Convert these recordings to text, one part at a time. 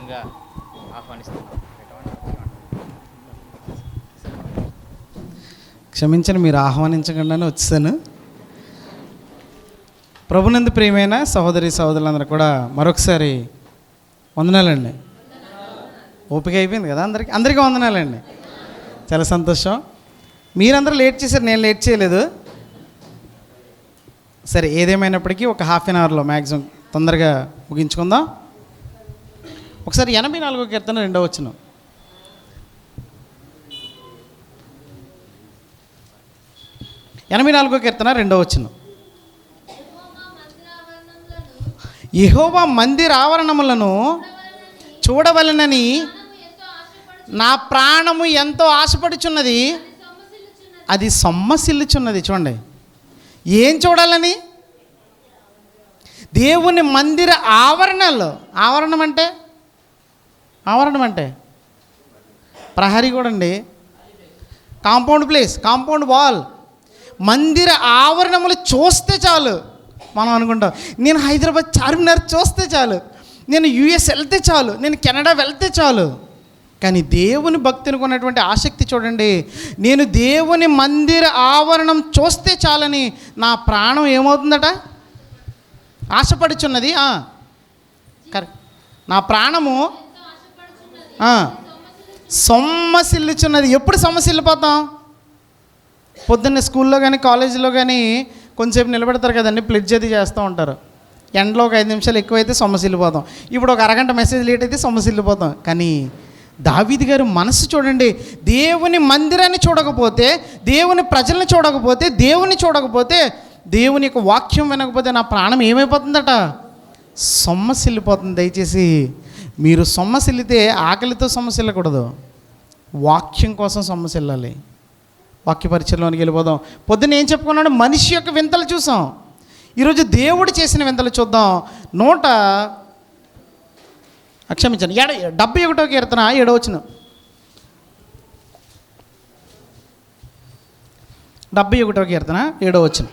ఆత్మీయంగా ఆహ్వానిస్తున్నాం. క్షమించండి, మీరు ఆహ్వానించకుండానే వచ్చాను. ప్రభునందు ప్రియమైన సహోదరి సహోదరులందరూ కూడా మరొకసారి వందనాలండి. ఓపిక అయిపోయింది కదా అందరికీ వందనాలండి. చాలా సంతోషం. మీరందరూ లేట్ చేశారు, నేను లేట్ చేయలేదు. సరే, ఏదేమైనప్పటికీ ఒక హాఫ్ అన్ అవర్లో మ్యాక్సిమం తొందరగా ముగించుకుందాం. ఒకసారి 84వ కీర్తన 2వ వచనం. కీర్తన 2వ వచనం. యెహోవా మందిర ఆవరణములను చూడవలెనని నా ప్రాణము ఎంతో ఆశపడుచున్నది, అది సొమ్మసిల్లుచున్నది. చూడండి, ఏం చూడాలని? దేవుని మందిర ఆవరణలో. ఆవరణం అంటే ప్రహరీ కూడా అండి, కాంపౌండ్ ప్లేస్, కాంపౌండ్ వాల్. మందిర ఆవరణములు చూస్తే చాలు మనం అనుకుంటాం, నేను హైదరాబాద్ చార్మినార్ చూస్తే చాలు, నేను యుఎస్ వెళ్తే చాలు, నేను కెనడా వెళ్తే చాలు. కానీ దేవుని భక్తునికి ఉన్నటువంటి ఆసక్తి చూడండి. నేను దేవుని మందిర ఆవరణం చూస్తే చాలని నా ప్రాణం ఏమవుతుందట? ఆశపడుచున్నది. కరెక్ట్. నా ప్రాణము సొమ్మసిల్లుచున్నది. ఎప్పుడు సొమ్మసిల్లిపోతాం? పొద్దున్నే స్కూల్లో కానీ కాలేజీలో కానీ కొంచెంసేపు నిలబెడతారు కదండి, ప్లెడ్జ్ అది చేస్తూ ఉంటారు. ఎండలో ఒక 5 నిమిషాలు ఎక్కువైతే సొమ్మసిల్లిపోతాం. ఇప్పుడు ఒక అరగంట మెసేజ్ లేట్ అయితే సొమ్మసిల్లిపోతాం. కానీ దావీదు గారి మనసు చూడండి, దేవుని మందిరాన్ని చూడకపోతే, దేవుని ప్రజల్ని చూడకపోతే, దేవుని చూడకపోతే, దేవుని యొక్క వాక్యం వినకపోతే నా ప్రాణం ఏమైపోతుందట? సొమ్మసిల్లిపోతుంది. దయచేసి మీరు సొమ్మసిల్లితే ఆకలితో సొమ్మసిల్లకూడదు, వాక్యం కోసం సొమ్మసిల్లాలి. వాక్య పరిచయంలోనికి వెళ్ళిపోదాం. పొద్దున్న ఏం చెప్పుకున్నాడు? మనిషి యొక్క వింతలు చూసాం. ఈరోజు దేవుడు చేసిన వింతలు చూద్దాం. 71వ కీర్తన 7వ వచనం. 71వ కీర్తన 7వ వచనం.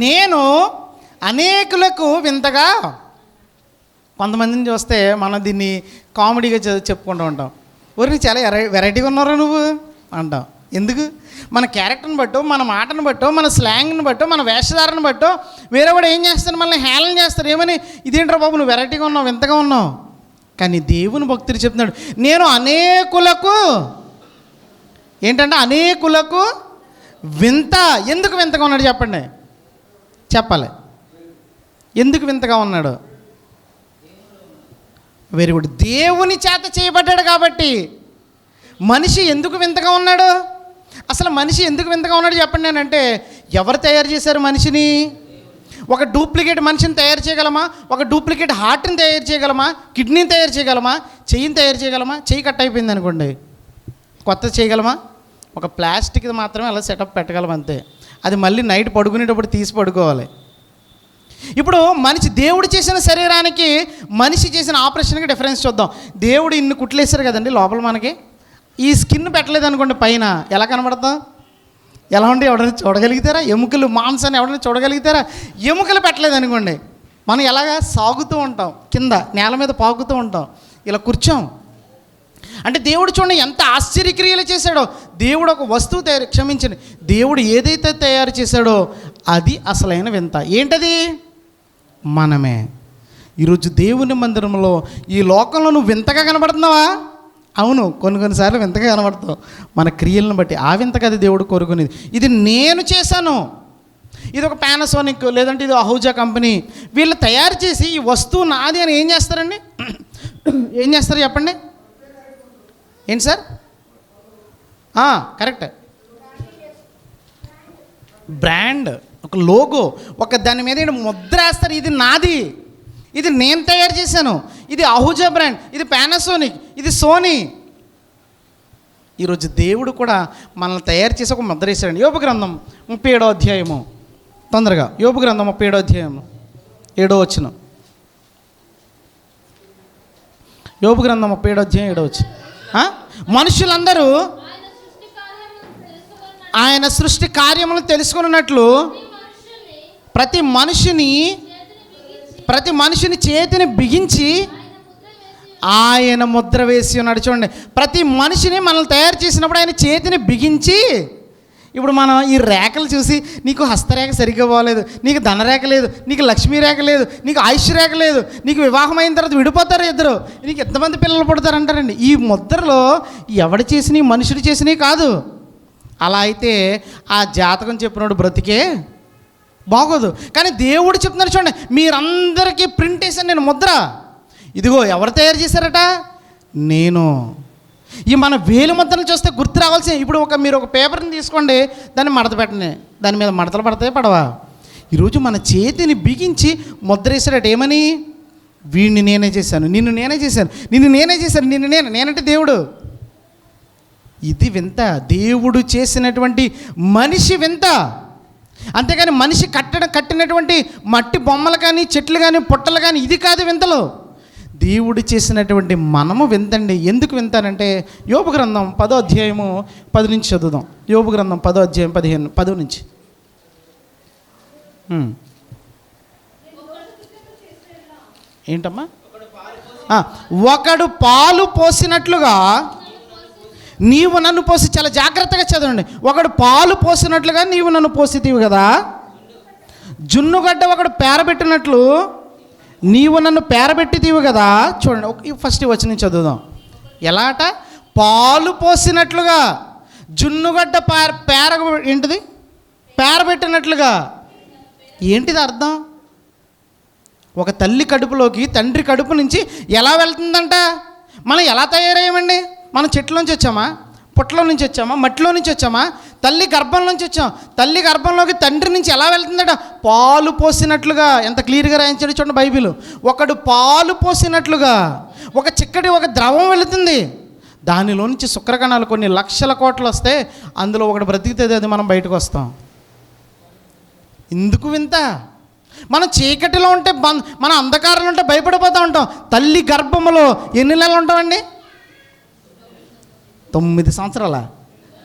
నేను అనేకులకు వింతగా. కొంతమందిని చూస్తే మనం దీన్ని కామెడీగా చెప్పుకుంటూ ఉంటాం. ఊరికి చాలా వెరైటీగా ఉన్నారా నువ్వు అంటాం. ఎందుకు? మన క్యారెక్టర్ని బట్టో, మన మాటను బట్టో, మన స్లాంగ్ని బట్టో, మన వేషధారను బట్టో వేరే వాడు ఏం చేస్తారు? మనల్ని హేళన చేస్తారు. ఏమని? ఇదేంట్రా బాబు నువ్వు వెరైటీగా ఉన్నావు, వింతగా ఉన్నావు. కానీ దేవుని భక్తుడు చెప్తున్నాడు, నేను అనేకులకు ఏంటంటే అనేకులకు వింత. ఎందుకు వింతగా ఉన్నాడు చెప్పండి, చెప్పాలి. ఎందుకు వింతగా ఉన్నాడు? Very good. దేవుని చేత చేయబడ్డాడు కాబట్టి. మనిషి ఎందుకు వింతగా ఉన్నాడు? అసలు మనిషి ఎందుకు వింతగా ఉన్నాడు చెప్పండి. నేనంటే ఎవరు తయారు చేశారు మనిషిని? ఒక డూప్లికేట్ మనిషిని తయారు చేయగలమా? ఒక డూప్లికేట్ హార్ట్ని తయారు చేయగలమా? కిడ్నీని తయారు చేయగలమా? చెయ్యిని తయారు చేయగలమా? చెయ్యి కట్ అయిపోయింది అనుకోండి, కొత్త చేయగలమా? ఒక ప్లాస్టిక్ది మాత్రమే అలా సెటప్ పెట్టగలం అంతే. అది మళ్ళీ నైట్ పడుకునేటప్పుడు తీసి పడుకోవాలి. ఇప్పుడు దేవుడు చేసిన శరీరానికి మనిషి చేసిన ఆపరేషన్కి డిఫరెన్స్ చూద్దాం. దేవుడు ఇన్ని కుట్లేశారు కదండి లోపల. మనకి ఈ స్కిన్ పెట్టలేదు అనుకోండి, పైన ఎలా కనబడతాం? ఎలా ఉండి ఎవరైనా చూడగలుగుతారా? ఎముకలు మాంసాన్ని ఎవరైనా చూడగలుగుతారా? ఎముకలు పెట్టలేదు అనుకోండి, మనం ఎలాగా సాగుతూ ఉంటాం, కింద నేల మీద పాకుతూ ఉంటాం, ఇలా కూర్చోం. అంటే దేవుడు చూడండి ఎంత ఆశ్చర్యక్రియలు చేశాడో. దేవుడు ఒక వస్తువు క్షమించండి, దేవుడు ఏదైతే తయారు చేశాడో అది అసలైన వింత. ఏంటది? మనమే. ఈరోజు దేవుని మందిరంలో ఈ లోకంలో నువ్వు వింతగా కనబడుతున్నావా? అవును, కొన్నిసార్లు వింతగా కనబడతావు మన క్రియలను బట్టి. ఆ వింత కదా దేవుడు కోరుకునేది. ఇది నేను చేశాను, ఇది ఒక పానాసోనిక్ లేదంటే ఇది అహూజా కంపెనీ, వీళ్ళు తయారు చేసి ఈ వస్తువు నాది అని ఏం చేస్తారండి? ఏం చేస్తారు చెప్పండి? ఏంటి సార్? కరెక్ట్. బ్రాండ్, ఒక లోగో, ఒక దాని మీద ముద్ర వేస్తారు. ఇది నాది, ఇది నేను తయారు చేశాను, ఇది అహూజా బ్రాండ్, ఇది పానాసోనిక్, ఇది సోనీ. ఈరోజు దేవుడు కూడా మనల్ని తయారు చేసి ఒక ముద్ర వేశాడు. యోబు గ్రంథం 37వ అధ్యాయము. తొందరగా యోబు గ్రంథం 37వ అధ్యాయము 7వ వచనం. యోబు గ్రంథం 37వ అధ్యాయం 7వ వచనం. మనుషులందరూ ఆయన సృష్టి కార్యములను తెలుసుకున్నట్లు ప్రతి మనిషిని ప్రతి మనిషిని చేతిని బిగించి ఆయన ముద్ర వేసి ఉన్నాడు. చూడండి, ప్రతి మనిషిని మనల్ని తయారు చేసినప్పుడు ఆయన చేతిని బిగించి. ఇప్పుడు మనం ఈ రేఖలు చూసి నీకు హస్తరేఖ సరిగ్గా పోలేదు, నీకు ధనరేఖ లేదు, నీకు లక్ష్మీ రేఖ లేదు, నీకు ఆయుష్ రేఖ లేదు, నీకు వివాహం అయిన తర్వాత విడిపోతారు ఇద్దరు, నీకు ఎంతమంది పిల్లలు పుడతారంటారండి. ఈ ముద్రలో ఎవడు చేసినవి మనుషుడు చేసినవి కాదు. అలా అయితే ఆ జాతకం చెప్పినోడు బ్రతికే బాగోదు. కానీ దేవుడు చెప్తున్నాడు చూడండి, మీరందరికీ ప్రింట్ వేసాను నేను ముద్ర. ఇదిగో ఎవరు తయారు చేశారట? నేను. ఈ మన వేలు ముద్రలు చూస్తే గుర్తు రావాల్సిన. ఇప్పుడు మీరు ఒక పేపర్ని తీసుకోండి, దాన్ని మడత పెట్టండి, దాని మీద మడతలు పడతాయి పడవా? ఈరోజు మన చేతిని బిగించి ముద్ర వేసాడట. ఏమని? వీడిని నేనే చేశాను, నిన్ను నేనే చేశాను, నిన్ను నేనే చేశాను, నేనంటే దేవుడు. ఇది వింత. దేవుడు చేసినటువంటి మనిషి వింత. అంతేగాని మనిషి కట్టినటువంటి మట్టి బొమ్మలు కానీ, చెట్లు కానీ, పుట్టలు కానీ, ఇది కాదు వింతలు. దేవుడు చేసినటువంటి మనము వింతండి. ఎందుకు వింతానంటే యోబు గ్రంథం 10వ అధ్యాయము 10 నుంచి చదువుదాం. యోబు గ్రంథం 10వ అధ్యాయం 10 నుంచి. ఏంటమ్మా? ఒకడు పాలు పోసినట్లుగా నీవు నన్ను పోసి. చాలా జాగ్రత్తగా చదవండి. ఒకడు పాలు పోసినట్లుగా నీవు నన్ను పోసితీవి కదా. జున్నుగడ్డ ఒకడు పేరబెట్టినట్లు నీవు నన్ను పేరబెట్టితీవి కదా. చూడండి, ఫస్ట్ వచనం చదువుదాం. ఎలా అట? పాలు పోసినట్లుగా జున్నుగడ్డ ఏంటిది? పేరబెట్టినట్లుగా. ఏంటిది అర్థం? ఒక తల్లి కడుపులోకి తండ్రి కడుపు నుంచి ఎలా వెళ్తుందంట? మనం ఎలా తయారయ్యామండి? మనం చెట్ల నుంచి వచ్చామా? పుట్టలో నుంచి వచ్చామా? మట్టిలో నుంచి వచ్చామా? తల్లి గర్భం నుంచి వచ్చాం. తల్లి గర్భంలోకి తండ్రి నుంచి ఎలా వెళ్తుందట? పాలు పోసినట్లుగా. ఎంత క్లియర్గా రాయించాడు చూడండి బైబిల్. ఒకడు పాలు పోసినట్లుగా ఒక చిక్కటి ఒక ద్రవం వెళుతుంది. దానిలో నుంచి శుక్రకణాలు కొన్ని లక్షల కోట్లు వస్తే అందులో ఒకటి బ్రతికితే అది మనం బయటకు వస్తాం. ఎందుకు వింత? మనం చీకటిలో ఉంటే మనం అంధకారంలో ఉంటే భయపడిపోతూ ఉంటాం. తల్లి గర్భంలో ఎన్ని నెలలు ఉంటామండి? 9 సంవత్సరాల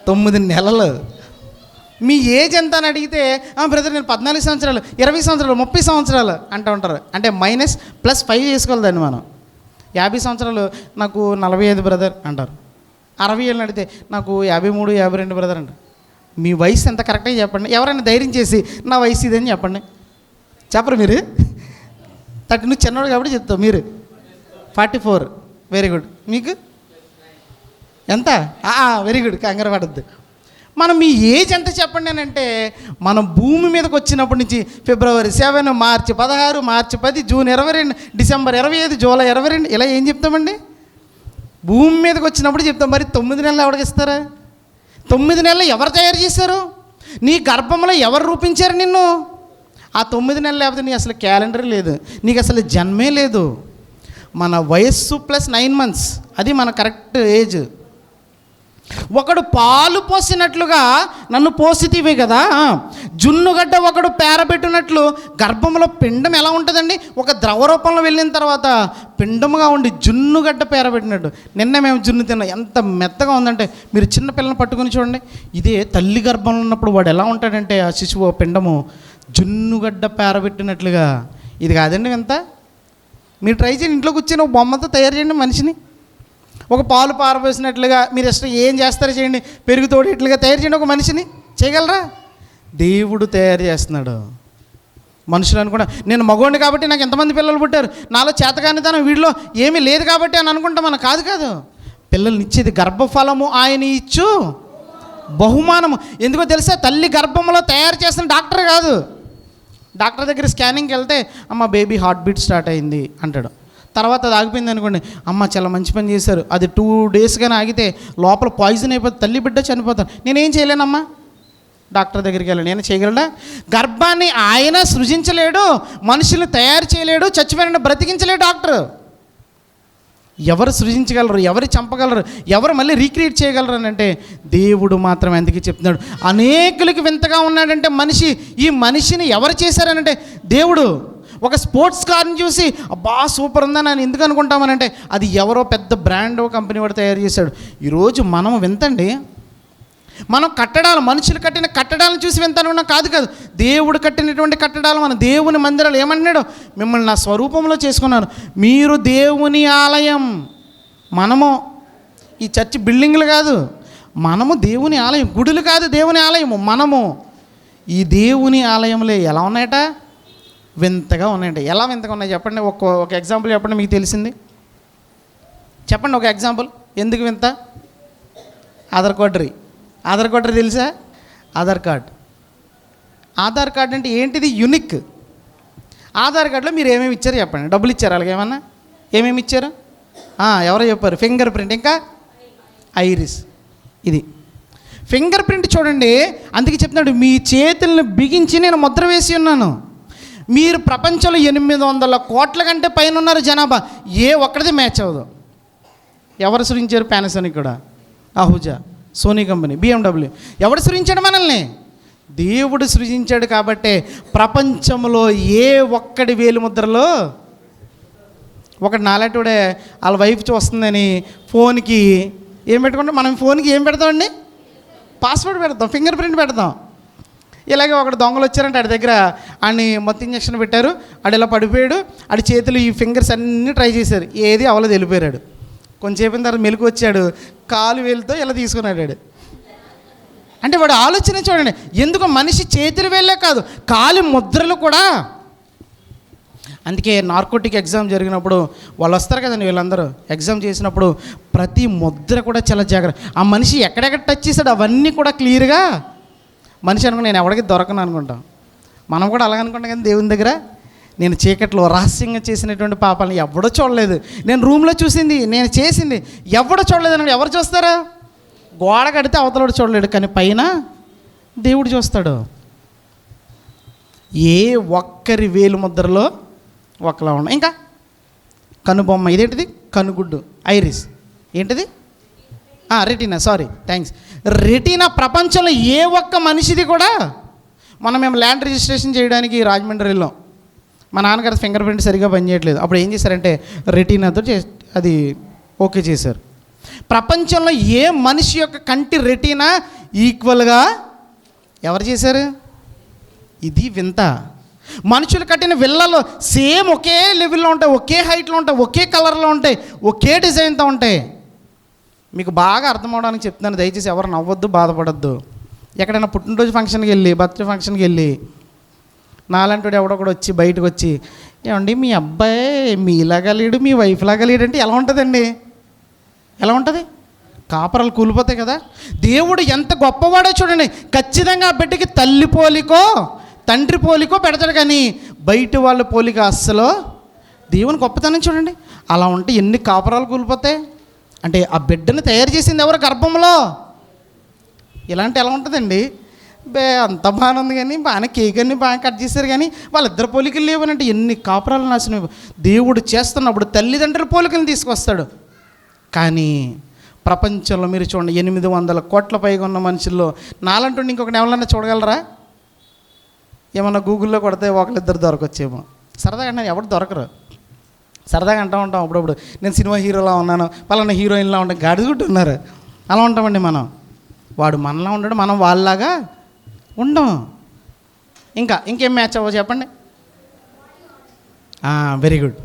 9 నెలలు. మీ ఏజ్ ఎంత అని అడిగితే బ్రదర్ నేను 14 సంవత్సరాలు, 20 సంవత్సరాలు, 30 సంవత్సరాలు అంటూ ఉంటారు. అంటే -+5 చేసుకోవాలి దాన్ని మనం. 50 సంవత్సరాలు నాకు 45 బ్రదర్ అంటారు. 60 ఏళ్ళు అడిగితే నాకు 53, 52 బ్రదర్ అంటారు. మీ వయసు ఎంత కరెక్ట్గా చెప్పండి. ఎవరైనా ధైర్యం చేసి నా వయసు ఇదని చెప్పండి. చెప్పరు మీరు? 30. నువ్వు చిన్నవాడు కాబట్టి చెప్తావు. మీరు 44. Very good. మీకు ఎంత? Very good. కంగారు పడద్దు. మనం మీ ఏజ్ ఎంత చెప్పండి అని అంటే, మనం భూమి మీదకి వచ్చినప్పటి నుంచి ఫిబ్రవరి 7, మార్చి 16, మార్చి 10, జూన్ 22, డిసెంబర్ 25, జూలై 22 ఇలా ఏం చెప్తామండి? భూమి మీదకి వచ్చినప్పుడు చెప్తాం. మరి 9 నెలలు ఎవరికి ఇస్తారా? 9 నెలలు ఎవరు తయారు చేశారు? నీ గర్భంలో ఎవరు రూపించారు నిన్ను? ఆ 9 నెలలు లేకపోతే నీ అసలు క్యాలెండర్ లేదు, నీకు అసలు జన్మే లేదు. మన వయస్సు +9 months, అది మన కరెక్ట్ ఏజ్. ఒకడు పాలు పోసినట్లుగా నన్ను పోసితివి కదా. జున్నుగడ్డ ఒకడు పేరబెట్టినట్లు గర్భంలో పిండం ఎలా ఉంటుందండి? ఒక ద్రవ రూపంలో వెళ్ళిన తర్వాత పిండముగా ఉండి జున్నుగడ్డ పేరబెట్టినట్టు. నిన్న మేము జున్ను తిన్నాం, ఎంత మెత్తగా ఉందంటే. మీరు చిన్న పిల్లని పట్టుకొని చూడండి. ఇదే తల్లి గర్భంలో ఉన్నప్పుడు వాడు ఎలా ఉంటాడంటే, ఆ శిశువు పిండము జున్నుగడ్డ పేరబెట్టినట్లుగా. ఇది కాదండి ఎంత? మీరు ట్రై చేయండి. ఇంట్లో కూర్చొని ఒక బొమ్మతో తయారు చేయండి మనిషిని. ఒక పాలు పారబోసినట్లుగా మీరు ఇష్టం ఏం చేస్తారో చేయండి. పెరుగు తోడేట్లుగా తయారు చేయండి ఒక మనిషిని. చేయగలరా? దేవుడు తయారు చేస్తున్నాడు. మనుషులు అనుకుంటా నేను మగోడిని కాబట్టి నాకు ఎంతమంది పిల్లలు పుట్టారు, నాలో చేతకానితనం వీడిలో ఏమీ లేదు కాబట్టి అని అనుకుంటాం. మనం కాదు. పిల్లల్ని ఇచ్చేది గర్భఫలము ఆయన ఇచ్చు బహుమానము. ఎందుకో తెలుసా? తల్లి గర్భంలో తయారు చేసిన డాక్టర్ కాదు. డాక్టర్ దగ్గర స్కానింగ్కి వెళ్తే అమ్మ బేబీ హార్ట్ బీట్ స్టార్ట్ అయింది అంటాడు. తర్వాత అది ఆగిపోయింది అనుకోండి, అమ్మ చాలా మంచి పని చేశారు. అది 2 days కానీ ఆగితే లోపల పాయిజన్ అయిపోతుంది, తల్లి బిడ్డ చనిపోతాను. నేనేం చేయలేనమ్మా, డాక్టర్ దగ్గరికి వెళ్ళాను. నేను చేయగలడా? గర్భాన్ని ఆయన సృజించలేడు, మనుషుల్ని తయారు చేయలేడు, చచ్చిపోయిన బ్రతికించలేడు డాక్టర్. ఎవరు సృజించగలరు? ఎవరు చంపగలరు? ఎవరు మళ్ళీ రీక్రియేట్ చేయగలరు అని అంటే దేవుడు మాత్రం. ఎందుకు చెప్తున్నాడు? అనేకులకి వింతగా ఉన్నాడంటే మనిషి. ఈ మనిషిని ఎవరు చేశారనంటే దేవుడు. ఒక స్పోర్ట్స్ కార్ని చూసి అబ్బా సూపర్ ఉందని నేను ఎందుకు అనుకుంటామనంటే అది ఎవరో పెద్ద బ్రాండ్ కంపెనీ వాడు తయారు చేశాడు. ఈరోజు మనం వింతండి, మనం కట్టడాలు, మనుషులు కట్టిన కట్టడాలను చూసి వింతనుకున్నాం కాదు కాదు. దేవుడు కట్టినటువంటి కట్టడాలు, మన దేవుని మందిరాలు. ఏమంటున్నాడు? మిమ్మల్ని నా స్వరూపంలో చేసుకున్నాను, మీరు దేవుని ఆలయం. మనము ఈ చర్చి బిల్డింగ్లు కాదు, మనము దేవుని ఆలయం. గుడులు కాదు, దేవుని ఆలయము మనము. ఈ దేవుని ఆలయంలో ఎలా ఉన్నాయట? వింతగా ఉన్నాయంట. ఎలా వింతగా ఉన్నాయి చెప్పండి. ఒక ఎగ్జాంపుల్ చెప్పండి, మీకు తెలిసింది చెప్పండి. ఒక ఎగ్జాంపుల్. ఎందుకు వింత? ఆధార్ కార్డు తెలుసా? ఆధార్ కార్డు అంటే ఏంటిది? యూనిక్. ఆధార్ కార్డులో మీరు ఏమేమి ఇచ్చారు చెప్పండి. డబ్బులు ఇచ్చారు అలాగే ఏమన్నా? ఏమేమి ఇచ్చారు? ఎవరో చెప్పారు. ఫింగర్ ప్రింట్, ఇంకా ఐరిస్. ఇది ఫింగర్ ప్రింట్ చూడండి. అందుకే చెప్తున్నాడు, మీ చేతులను బిగించి నేను ముద్ర వేసి ఉన్నాను. మీరు ప్రపంచంలో 800 కోట్ల కంటే పైన ఉన్నారు జనాభా, ఏ ఒక్కడిది మ్యాచ్ అవ్వదు. ఎవరు సృష్టించారు? పానాసోనిక్ కూడా, అహూజా, సోనీ కంపెనీ, BMW. ఎవడు సృజించాడు మనల్ని? దేవుడు సృజించాడు. కాబట్టే ప్రపంచంలో ఏ ఒక్కడి వేలు ముద్రలో ఒకటి నాలాంటివాడే వాళ్ళ వైఫ్ చూస్తుందని ఫోన్కి ఏం పెట్టుకుంటాం? మనం ఫోన్కి ఏం పెడతామండి? పాస్వర్డ్ పెడతాం, ఫింగర్ ప్రింట్ పెడతాం. ఇలాగే ఒకడు దొంగలు వచ్చారంటే ఆడి దగ్గర ఆడిని మొత్తం ఇంజక్షన్ పెట్టారు, ఆడు ఇలా పడిపోయాడు. ఆడి చేతులు ఈ ఫింగర్స్ అన్నీ ట్రై చేశారు, ఏది అవ్వలేదు, వెళ్ళిపోయాడు. కొంచెంసేపు తర్వాత మెలకు వచ్చాడు, కాలు వేలుతో ఇలా తీసుకున్నాడు. అంటే వాడు ఆలోచన చూడండి. ఎందుకు మనిషి చేతులు వేళ్ళే కాదు, కాలు ముద్రలు కూడా. అందుకే నార్కోటిక్ ఎగ్జామ్ జరిగినప్పుడు వాళ్ళు వస్తారు కదండి, వీళ్ళందరూ ఎగ్జామ్ చేసినప్పుడు ప్రతి ముద్ర కూడా చాలా జాగ్రత్త. ఆ మనిషి ఎక్కడెక్కడ టచ్ చేశాడు అవన్నీ కూడా క్లియర్గా. మనిషి అనుకో నేను ఎవరికి దొరకను అనుకుంటాం. మనం కూడా అలాగ అనుకుంటాం కానీ దేవుని దగ్గర నేను చీకట్లో రహస్యంగా చేసినటువంటి పాపాలను ఎవడో చూడలేదు. నేను రూమ్లో చూసింది, నేను చేసింది ఎవడో చూడలేదు అని ఎవరు చూస్తారా? గోడ కడితే అవతలడు చూడలేడు, కానీ పైన దేవుడు చూస్తాడు. ఏ ఒక్కరి వేలు ముద్రలో ఒకలా ఉన్నాయి. ఇంకా కనుబొమ్మ, ఇదేంటిది? కనుగుడ్డు, ఐరిస్. ఏంటిది? రెటీనా. థ్యాంక్స్. రెటీనా ప్రపంచంలో ఏ ఒక్క మనిషిది కూడా. మేము ల్యాండ్ రిజిస్ట్రేషన్ చేయడానికి రాజమండ్రి వెళ్ళాం. మా నాన్నగారి ఫింగర్ ప్రింట్ సరిగ్గా పనిచేయట్లేదు. అప్పుడు ఏం చేశారంటే రెటీనాతో అది ఓకే చేశారు. ప్రపంచంలో ఏ మనిషి యొక్క కంటి రెటీనా ఈక్వల్గా ఎవరు చేశారు? ఇది వింత. మనుషులు కట్టిన విల్లలు సేమ్ ఒకే లెవెల్లో ఉంటాయి, ఒకే హైట్లో ఉంటాయి, ఒకే కలర్లో ఉంటాయి, ఒకే డిజైన్తో ఉంటాయి. మీకు బాగా అర్థం అవడానికి చెప్తున్నాను, దయచేసి ఎవరు నవ్వొద్దు, బాధపడద్దు. ఎక్కడైనా పుట్టినరోజు ఫంక్షన్కి వెళ్ళి, బర్త్డే ఫంక్షన్కి వెళ్ళి నాలాంటి ఎవడో కూడా వచ్చి బయటకు వచ్చి, ఏమండి మీ అబ్బాయి మీలాగా లేడు, మీ వైఫ్ లాగా లేడు అంటే ఎలా ఉంటుందండి? ఎలా ఉంటుంది? కాపరాలు కూలిపోతాయి కదా. దేవుడు ఎంత గొప్పవాడో చూడండి. ఖచ్చితంగా ఆ బిడ్డకి తల్లి పోలికో తండ్రి పోలికో పెడతాడు, కానీ బయట వాళ్ళ పోలిక అస్సలు. దేవుని గొప్పతనం చూడండి. అలా ఉంటే ఎన్ని కాపరాలు కూలిపోతాయి. అంటే ఆ బిడ్డను తయారు చేసింది ఎవరు? గర్భంలో. ఇలాంటి ఎలా ఉంటుందండి? అంత బాగానే ఉంది, కానీ బాగానే కేక్ అన్ని బాగా కట్ చేశారు, కానీ వాళ్ళిద్దరు పోలికలు లేవనంటే ఎన్ని కాపురాలు నాశనం. దేవుడు చేస్తున్నప్పుడు తల్లిదండ్రుల పోలికలను తీసుకొస్తాడు. కానీ ప్రపంచంలో మీరు చూడండి, 800 కోట్ల పైగా ఉన్న మనుషుల్లో నాలంటుండి ఇంకొకటి ఎవరన్నా చూడగలరా? ఏమన్నా గూగుల్లో కొడితే ఒకరిద్దరు దొరకొచ్చేమో. సరదాగా అంటే ఎవరు దొరకరు. సరదాగా అంటూ ఉంటాం అప్పుడప్పుడు, నేను సినిమా హీరోలా ఉన్నాను, పలానా హీరోయిన్లా ఉంటాను, గాడిగుడ్డు ఉన్నారు. అలా ఉంటామండి మనం. వాడు మనలా ఉండడు, మనం వాళ్ళలాగా ఉండం. ఇంకేం మ్యాచ్ అవ్వ చెప్పండి? Very good.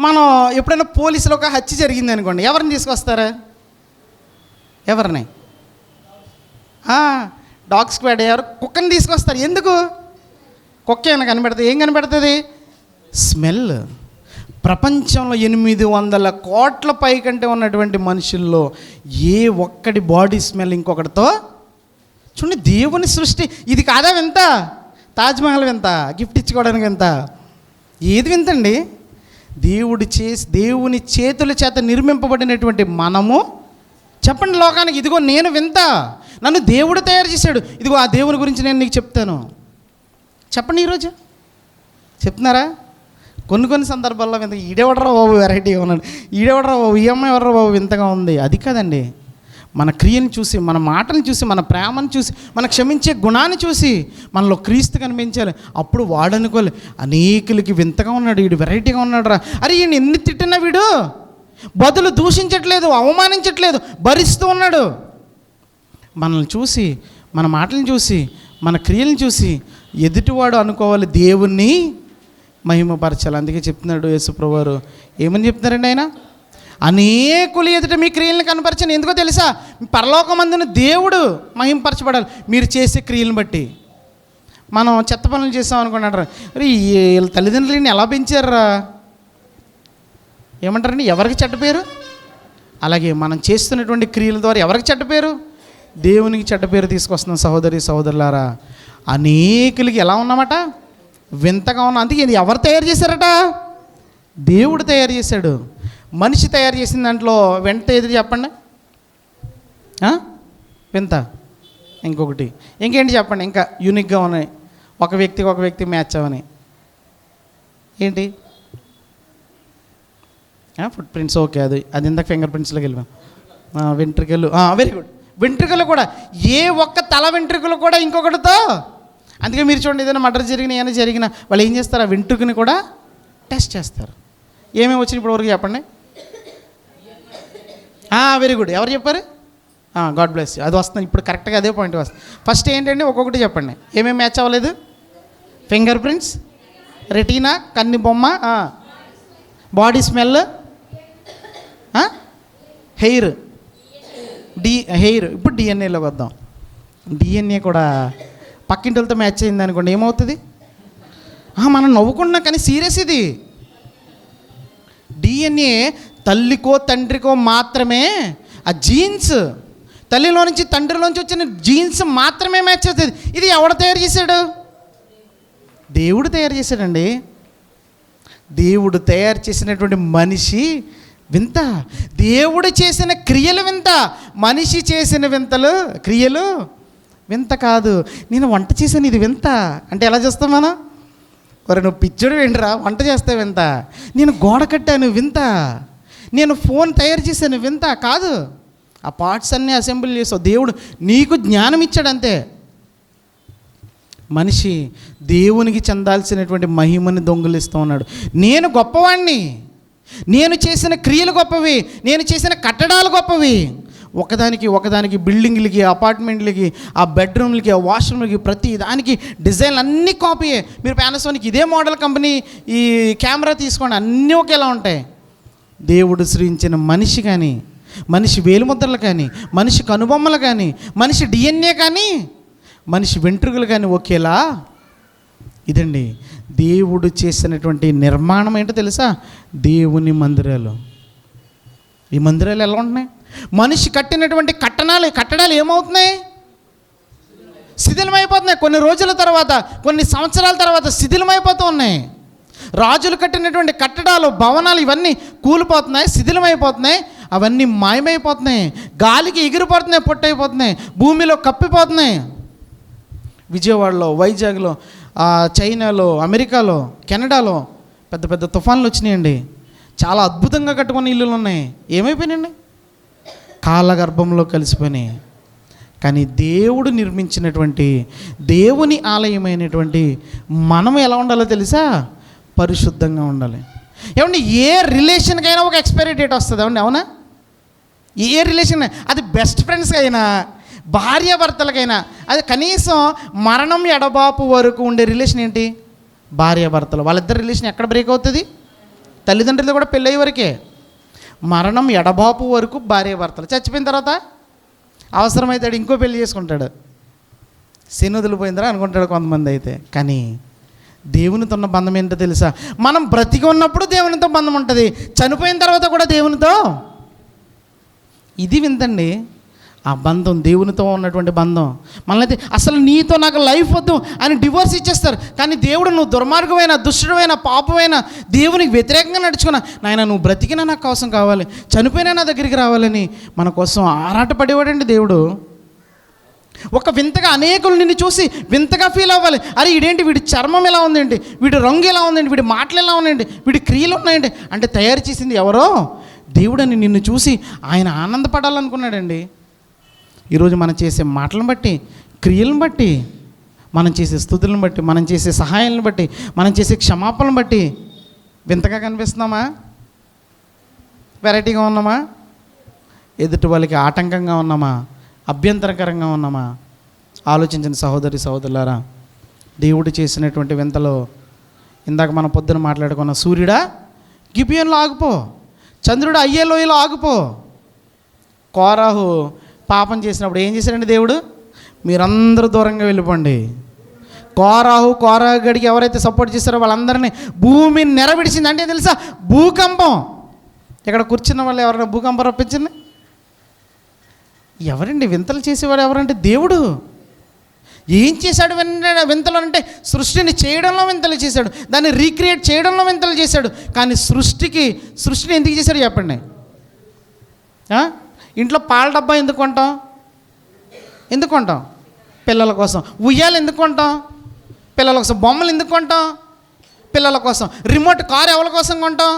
మనం ఎప్పుడైనా పోలీసులో ఒక హత్య జరిగింది అనుకోండి, ఎవరిని తీసుకొస్తారా? ఎవరిని? డాగ్ స్క్వాడ్ ఎవరు? కుక్కని తీసుకొస్తారు. ఎందుకు? కుక్క ఏమైనా కనిపెడుతుంది? ఏం కనిపెడుతుంది? స్మెల్. ప్రపంచంలో 800 కోట్ల పై కంటే ఉన్నటువంటి మనుషుల్లో ఏ ఒక్కడి బాడీ స్మెల్ ఇంకొకటితో చూడండి. దేవుని సృష్టి ఇది కాదా వింత? తాజ్మహల్ వింత, గిఫ్ట్ ఇచ్చుకోవడానికి వింత, ఏది వింతండి? దేవుని చేతుల చేత నిర్మింపబడినటువంటి మనము చెప్పండి లోకానికి, ఇదిగో నేను వింత, నన్ను దేవుడు తయారు చేశాడు, ఇదిగో ఆ దేవుని గురించి నేను నీకు చెప్తాను. చెప్పండి, ఈరోజు చెప్తున్నారా? కొన్ని సందర్భాల్లో వింత. ఈడెవడరా బాబు వెరైటీగా ఉన్నాడు, ఈడెవడరా బాబు, ఈ అమ్మాయి ఎవడరా బాబు వింతగా ఉంది. అది కాదండి, మన క్రియను చూసి, మన మాటను చూసి, మన ప్రేమను చూసి, మన క్షమించే గుణాన్ని చూసి మనలో క్రీస్తు కనిపించాలి. అప్పుడు వాడనుకోలే, అనేకులకి వింతగా ఉన్నాడు, వీడు వెరైటీగా ఉన్నాడు రా. అరే ఈయన ఎన్ని తిట్టినా వీడు బదులు దూషించట్లేదు, అవమానించట్లేదు, భరిస్తూ ఉన్నాడు. మనల్ని చూసి, మన మాటలను చూసి, మన క్రియలను చూసి ఎదుటివాడు అనుకోవాలి దేవుణ్ణి మహిమపరచాలి. అందుకే చెప్తున్నాడు యేసుప్రభువు వారు. ఏమని చెప్తున్నారండి ఆయన? అనేకులు ఎదుట మీ క్రియలను కనపరచని. ఎందుకో తెలుసా? పరలోకమందున దేవుడు మహిమపరచబడాలి మీరు చేసే క్రియలను బట్టి. మనం చెత్త పనులు చేస్తాం అనుకుంటారు, అరే వీళ్ళ తల్లిదండ్రులని ఎలా పెంచారా ఏమంటారండి? ఎవరికి చెడ్డ పేరు? అలాగే మనం చేస్తున్నటువంటి క్రియల ద్వారా ఎవరికి చెడ్డ పేరు? దేవునికి చెడ్డ పేరు తీసుకొస్తున్నాం. సహోదరి సహోదరులారా, అనేకులకి ఎలా ఉన్నామట? వింతగా ఉన్నాం. అందుకే ఇది ఎవరు తయారు చేశారట? దేవుడు తయారు చేశాడు. మనిషి తయారు చేసిన దాంట్లో వింత ఏది చెప్పండి? వింత. ఇంకొకటి ఇంకేంటి చెప్పండి? ఇంకా యూనిక్గా ఉన్నాయి, ఒక వ్యక్తి మ్యాచ్ అవని. ఏంటి? Foot prints. ఓకే, అది ఇందాక ఫింగర్ ప్రింట్స్లోకి వెళ్ళాం. వెంట్రుకలు. Very good. వెంట్రుకలు కూడా, ఏ ఒక్క తల వెంట్రుకలు కూడా ఇంకొకటితో. అందుకే మీరు చూడండి, ఏదైనా మర్డర్ జరిగినా ఏమైనా జరిగినా వాళ్ళు ఏం చేస్తారు? ఆ వెంట్రుకని కూడా టెస్ట్ చేస్తారు. ఏమేమి వచ్చినాయి ఇప్పుడు వరకు చెప్పండి? Very good. ఎవరు చెప్పారు? God bless you. అది వస్తుంది ఇప్పుడు కరెక్ట్గా, అదే పాయింట్ వస్తుంది. ఫస్ట్ ఏంటండి? ఒక్కొక్కటి చెప్పండి. ఏమేమి మ్యాచ్ అవ్వలేదు? ఫింగర్ ప్రింట్స్, రెటీనా, కన్ని బొమ్మ, బాడీ స్మెల్, హెయిర్. హెయిర్. ఇప్పుడు డిఎన్ఏలోకి వద్దాం. డిఎన్ఏ కూడా పక్కింటితో మ్యాచ్ అయింది అనుకోండి, ఏమవుతుంది? మనం నవ్వుకున్నా కానీ సీరియస్ ఇది. డిఎన్ఏ తల్లికో తండ్రికో మాత్రమే ఆ జీన్స్, తల్లిలో నుంచి తండ్రిలోంచి వచ్చిన జీన్స్ మాత్రమే మ్యాచ్ అవుతుంది. ఇది ఎవడు తయారు చేశాడు? దేవుడు తయారు చేశాడండి. దేవుడు తయారు చేసినటువంటి మనిషి వింత. దేవుడు చేసిన క్రియలు వింత, మనిషి చేసిన క్రియలు వింత కాదు. నేను వంట చేశాను, ఇది వింత అంటే ఎలా చేస్తాం మనం? మరి నువ్వు పిచ్చడు ఏంట్రా, వంట చేస్తే వింత. నేను గోడ కట్టాను వింత. నేను ఫోన్ తయారు చేశాను వింత కాదు. ఆ పార్ట్స్ అన్నీ అసెంబ్లీ చేసావు. దేవుడు నీకు జ్ఞానం ఇచ్చాడు అంతే. మనిషి దేవునికి చెందాల్సినటువంటి మహిమని దొంగిలిస్తూ ఉన్నాడు. నేను గొప్పవాణ్ణి, నేను చేసిన క్రియలు గొప్పవి, నేను చేసిన కట్టడాలు గొప్పవి. ఒకదానికి బిల్డింగ్లకి, అపార్ట్మెంట్లకి, ఆ బెడ్రూమ్లకి, ఆ వాష్రూమ్లకి, ప్రతి దానికి డిజైన్లు అన్నీ కాపీయే. మీరు పానాసోనిక్ ఇదే మోడల్ కంపెనీ ఈ కెమెరా తీసుకోండి, అన్నీ ఒకేలా ఉంటాయి. దేవుడు సృజించిన మనిషి కానీ, మనిషి వేలుముద్రలు కానీ, మనిషి కనుబొమ్మలు కానీ, మనిషి డిఎన్ఏ కానీ, మనిషి వెంట్రుకలు కానీ ఒకేలా. ఇదండి దేవుడు చేసినటువంటి నిర్మాణం. ఏంటో తెలుసా? దేవుని మందిరాలు. ఈ మందిరాలు ఎలా ఉంటున్నాయి? మనిషి కట్టినటువంటి కట్టడాలు ఏమవుతున్నాయి? శిథిలమైపోతున్నాయి. కొన్ని రోజుల తర్వాత, కొన్ని సంవత్సరాల తర్వాత శిథిలమైపోతూ ఉన్నాయి. రాజులు కట్టినటువంటి కట్టడాలు, భవనాలు ఇవన్నీ కూలిపోతున్నాయి, శిథిలమైపోతున్నాయి, అవన్నీ మాయమైపోతున్నాయి, గాలికి ఎగిరిపోతున్నాయి, పొట్టయిపోతున్నాయి, భూమిలో కప్పిపోతున్నాయి. విజయవాడలో, వైజాగ్లో, చైనాలో, అమెరికాలో, కెనడాలో పెద్ద పెద్ద తుఫాన్లు వచ్చినాయండి. చాలా అద్భుతంగా కట్టుకున్న ఇల్లులు ఉన్నాయి, ఏమైపోయినాయండి? కాలగర్భంలో కలిసిపోయినాయి. కానీ దేవుడు నిర్మించినటువంటి దేవుని ఆలయమైనటువంటి మనం ఎలా ఉండాలో తెలుసా? పరిశుద్ధంగా ఉండాలి. ఏమండి, ఏ రిలేషన్కైనా ఒక ఎక్స్పైరీ డేట్ వస్తుంది. ఏమండి, అవునా? ఏ రిలేషన్, అది బెస్ట్ ఫ్రెండ్స్కి అయినా, భార్యాభర్తలకైనా, అది కనీసం మరణం ఎడబాపు వరకు ఉండే రిలేషన్ ఏంటి? భార్యాభర్తలు. వాళ్ళిద్దరు రిలేషన్ ఎక్కడ బ్రేక్ అవుతుంది? తల్లిదండ్రులతో కూడా పెళ్ళయ్యే వరకే. మరణం ఎడబాపు వరకు భార్యాభర్తలు. చచ్చిపోయిన తర్వాత అవసరమైతే ఇంకో పెళ్లి చేసుకుంటాడు. శనుదులు పోయిందిరా అనుకుంటాడు కొంతమంది అయితే. కానీ దేవునితో ఉన్న బంధం ఏంటో తెలుసా? మనం బ్రతికి ఉన్నప్పుడు దేవునితో బంధం ఉంటుంది, చనిపోయిన తర్వాత కూడా దేవునితో. ఇది వింతండి ఆ బంధం, దేవునితో ఉన్నటువంటి బంధం. మనల్ని అసలు నీతో నాకు లైఫ్ వద్దు అని డివోర్స్ ఇచ్చేస్తారు. కానీ దేవుడు, నువ్వు దుర్మార్గమైన, దుష్టుడమైన, పాపమైన, దేవునికి వ్యతిరేకంగా నడుచుకున్నా, నాయన నువ్వు బ్రతికినా నాకు కోసం కావాలి, చనిపోయినా నా దగ్గరికి రావాలని మన కోసం ఆరాటపడేవాడండి దేవుడు. ఒక వింతగా అనేకులు నిన్ను చూసి వింతగా ఫీల్ అవ్వాలి. అరే ఇదేంటి, వీడి చర్మం ఎలా ఉందండి, వీడి రంగు ఎలా ఉందండి, వీడి మాటలు ఎలా ఉన్నాయండి, వీడి క్రియలు ఉన్నాయండి అంటే తయారు చేసింది ఎవరో? దేవుడని నిన్ను చూసి ఆయన ఆనందపడాలనుకున్నాడండి. ఈరోజు మనం చేసే మాటలను బట్టి, క్రియలను బట్టి, మనం చేసే స్తుతులను బట్టి, మనం చేసే సహాయాలను బట్టి, మనం చేసే క్షమాపణలను బట్టి వింతగా కనిపిస్తున్నామా? వెరైటీగా ఉన్నామా? ఎదుటి వాళ్ళకి ఆటంకంగా ఉన్నామా? అభ్యంతరకరంగా ఉన్నామా? ఆలోచించిన సహోదరి సహోదరులారా, దేవుడు చేసినటువంటి వింతలో ఇందాక మనం పొద్దున మాట్లాడుకున్న సూర్యుడా గిబియోనులో ఆగిపో, చంద్రుడు అయ్యే లోయలో ఆగిపో. కోరాహు పాపం చేసినప్పుడు ఏం చేశాడండి దేవుడు? మీరందరూ దూరంగా వెళ్ళిపోండి. కోరాహు గడికి ఎవరైతే సపోర్ట్ చేస్తారో వాళ్ళందరినీ భూమిని నెరవిడిచింది. అంటే తెలుసా, భూకంపం. ఇక్కడ కూర్చున్న వాళ్ళు ఎవరైనా భూకంపం రప్పించింది? ఎవరండి వింతలు చేసేవాడు? ఎవరంటే దేవుడు. ఏం చేశాడు వింతలు అంటే సృష్టిని చేయడంలో వింతలు చేశాడు, దాన్ని రీక్రియేట్ చేయడంలో వింతలు చేశాడు. కానీ సృష్టిని ఎందుకు చేశాడు చెప్పండి? ఇంట్లో పాల డబ్బా ఎందుకు కొంటాం? పిల్లల కోసం. ఉయ్యాలు ఎందుకు కొంటాం? పిల్లల కోసం. బొమ్మలు ఎందుకు కొంటాం? పిల్లల కోసం. రిమోట్ కార్ ఎవరి కోసం కొంటాం?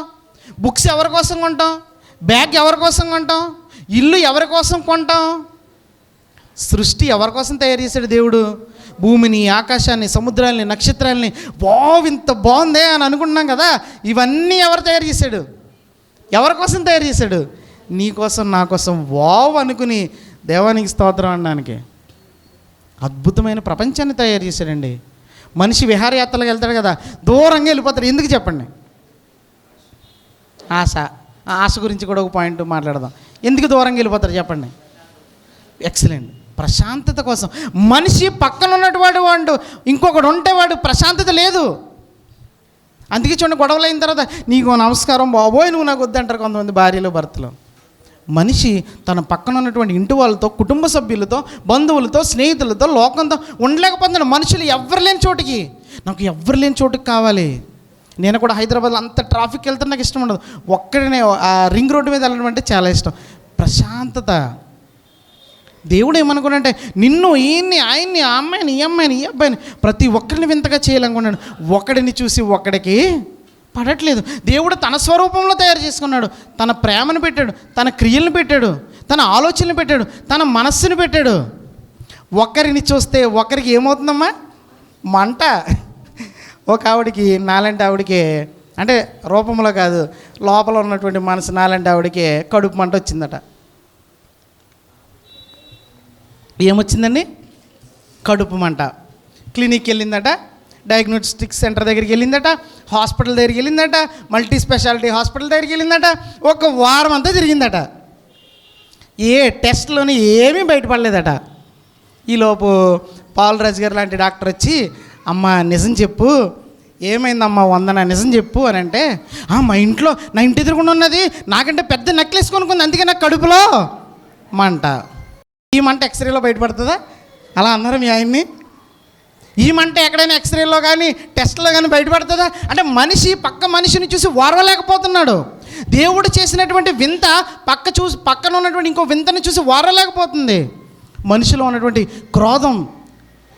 బుక్స్ ఎవరి కోసం కొంటాం? బ్యాగ్ ఎవరి కోసం కొంటాం? ఇల్లు ఎవరి కోసం కొంటాం? సృష్టి ఎవరి కోసం తయారు చేశాడు దేవుడు? భూమిని, ఆకాశాన్ని, సముద్రాల్ని, నక్షత్రాల్ని. ఇంత బాగుందే అని అనుకుంటున్నాం కదా, ఇవన్నీ ఎవరు తయారు చేశాడు? ఎవరి కోసం తయారు చేశాడు? నీ కోసం, నా కోసం. అనుకుని దేవానికి స్తోత్రం అనడానికి అద్భుతమైన ప్రపంచాన్ని తయారు చేశాడండి. మనిషి విహారయాత్రలకు వెళ్తాడు కదా, దూరంగా వెళ్ళిపోతాడు. ఎందుకు చెప్పండి? ఆశ గురించి కూడా ఒక పాయింట్ మాట్లాడదాం. ఎందుకు దూరంగా వెళ్ళిపోతారు చెప్పండి? ఎక్సలెంట్. ప్రశాంతత కోసం. మనిషి పక్కన ఉన్నటువంటి వాడు ఇంకొకడు ఉంటే వాడు ప్రశాంతత లేదు. అందుకే చూడండి, గొడవలు అయిన తర్వాత నీకు నమస్కారం బాబోయ్ నువ్వు నాకు వద్దంటారు కొంతమంది భార్యలు భర్తలు. మనిషి తన పక్కన ఉన్నటువంటి ఇంటి వాళ్ళతో, కుటుంబ సభ్యులతో, బంధువులతో, స్నేహితులతో, లోకంతో ఉండలేకపోతున్నాడు. మనుషులు ఎవరు లేని చోటుకి, నాకు ఎవరు లేని చోటుకి కావాలి. నేను కూడా హైదరాబాద్లో అంత ట్రాఫిక్ వెళ్తే నాకు ఇష్టం ఉండదు. ఒక్కడనే ఆ రింగ్ రోడ్డు మీద వెళ్ళడం అంటే చాలా ఇష్టం. ప్రశాంతత. దేవుడు ఏమనుకున్నాడంటే నిన్ను, ఈయన్ని, ఆయన్ని, ఆ అమ్మాయిని, ఈ అమ్మాయిని, ఈ అబ్బాయిని ప్రతి ఒక్కరిని వింతగా చేయాలనుకున్నాడు. ఒకడిని చూసి ఒక్కడికి పడట్లేదు. దేవుడు తన స్వరూపంలో తయారు చేసుకున్నాడు. తన ప్రేమను పెట్టాడు, తన క్రియలను పెట్టాడు, తన ఆలోచనలు పెట్టాడు, తన మనస్సును పెట్టాడు. ఒకరిని చూస్తే ఒకరికి ఏమవుతుందమ్మా? మంట. ఒక ఆవిడికి, నాలంటి ఆవిడికి, అంటే రూపంలో కాదు, లోపల ఉన్నటువంటి మనసు నాలంటి ఆవిడికి కడుపు మంట వచ్చిందట. ఏమొచ్చిందండి? కడుపు మంట. క్లినిక్కి వెళ్ళిందట, డయాగ్నోస్టిక్ సెంటర్ దగ్గరికి వెళ్ళిందట, హాస్పిటల్ దగ్గరికి వెళ్ళిందట, మల్టీ స్పెషాలిటీ హాస్పిటల్ దగ్గరికి వెళ్ళిందట. ఒక వారం అంతా తిరిగిందట. ఏ టెస్ట్లోని ఏమీ బయటపడలేదట. ఈలోపు పాలరాజు గారు లాంటి డాక్టర్ వచ్చి, అమ్మ నిజం చెప్పు, ఏమైందమ్మా వందన, నిజం చెప్పు అని అంటే, మా ఇంట్లో నా ఇంటి ఎదురుకుండా ఉన్నది నాకంటే పెద్ద నెక్లెస్ కొనుక్కుంది, అందుకే నాకు కడుపులో మంట. ఈ మంట ఎక్స్రేలో బయటపడుతుందా? అలా అన్నారు మీ ఆయన్ని. ఈ మంట ఎక్కడైనా ఎక్స్రేలో కానీ టెస్ట్లో కానీ బయటపడుతుందా? అంటే మనిషి పక్క మనిషిని చూసి ఓర్వలేకపోతున్నాడు. దేవుడు చేసినటువంటి వింత పక్కన ఉన్నటువంటి ఇంకో వింతని చూసి ఓర్వలేకపోతుంది. మనిషిలో ఉన్నటువంటి క్రోధం,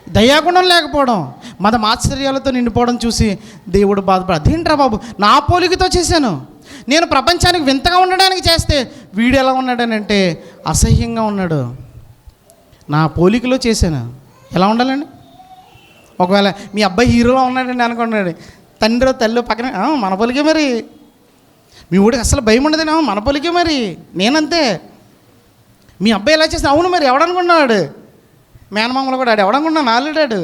దయాగుణం లేకపోవడం, మత ఆశ్చర్యాలతో నిండిపోవడం చూసి దేవుడు బాధపడు. అదేంట్రా బాబు, నా పోలికతో చేశాను, నేను ప్రపంచానికి వింతగా ఉండడానికి చేస్తే వీడు ఎలా ఉన్నాడనంటే అసహ్యంగా ఉన్నాడు. నా పోలికలో చేశాను. ఎలా ఉండాలండి? ఒకవేళ మీ అబ్బాయి హీరోలో ఉన్నాడండి అనుకున్నాడు, తండ్రి తల్లి పక్కన మన పోలికే మరి, మీ ఊడికి అసలు భయం ఉండదేనా, మన పోలికే మరి, నేనంతే. మీ అబ్బాయి ఎలా చేసిన, అవును మరి ఎవడనుకున్నాడు, మేనమామలు కూడా ఆడు ఎవడనుకున్నాను ఆల్రెడాడు.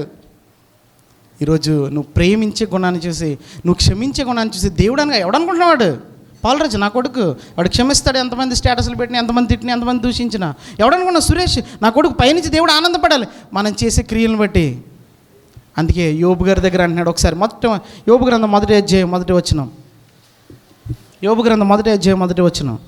ఈరోజు నువ్వు ప్రేమించే గుణాన్ని చూసి, నువ్వు క్షమించే గుణాన్ని చూసి దేవుడు అనగా ఎవడనుకుంటున్నావాడు? పాలరాజు నా కొడుకు, వాడు క్షమిస్తాడు. ఎంతమంది స్టేటస్లు పెట్టినా, ఎంతమంది తిట్టినా, ఎంతమంది దూషించినా. ఎవడనుకున్నావు? సురేష్ నా కొడుకు. పైనుంచి దేవుడు ఆనందపడాలి మనం చేసే క్రియలను బట్టి. అందుకే యోబు గారి దగ్గర అంటున్నాడు ఒకసారి, యోబు గ్రంథం మొదటి అధ్యాయం మొదటి వచనం. యోబు గ్రంథం మొదటి అధ్యాయం మొదటి వచనం.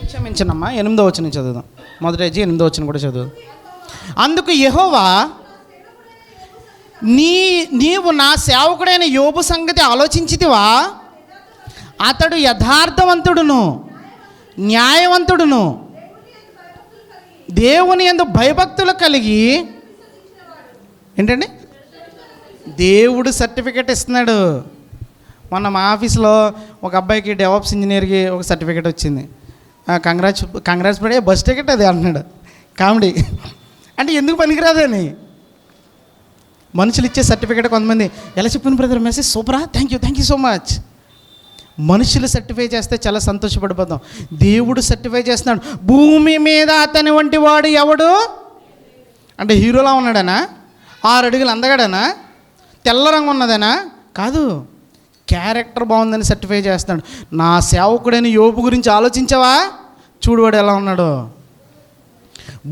క్షమించనమ్మా, 8వ వచనం చదువుదాం. మొదటి అధ్యాయం 8వ వచనం కూడా చదువు. అందుకు యెహోవా, నీవు నా సేవకుడైన యోబు సంగతి ఆలోచించితివా? అతడు యథార్థవంతుడును, న్యాయవంతుడును, దేవుని యందు భయభక్తులు కలిగి. ఏంటండి? దేవుడు సర్టిఫికెట్ ఇస్తున్నాడు. మొన్న మా ఆఫీస్లో ఒక అబ్బాయికి డెవాప్స్ ఇంజనీర్కి ఒక సర్టిఫికెట్ వచ్చింది. కంగ్రాట్స్ పడే బస్ టికెట్ అది అంటున్నాడు. కామెడీ అంటే ఎందుకు పనికిరాదని. మనుషులు ఇచ్చే సర్టిఫికేట్ కొంతమంది ఎలా చెప్పిన బ్రదర్ మెసేజ్ సూపరా, థ్యాంక్ యూ సో మచ్. మనుషులు సర్టిఫై చేస్తే చాలా సంతోషపడిపోతాం. దేవుడు సర్టిఫై చేస్తున్నాడు. భూమి మీద అతని వంటి వాడు ఎవడు అంటే హీరోలా ఉన్నాడనా, 6 అడుగులు అందగాడనా, తెల్ల రంగు ఉన్నదనా కాదు, క్యారెక్టర్ బాగుందని సర్టిఫై చేస్తున్నాడు. నా సేవకుడైన యోబు గురించి ఆలోచించావా, చూడువాడు ఎలా ఉన్నాడు.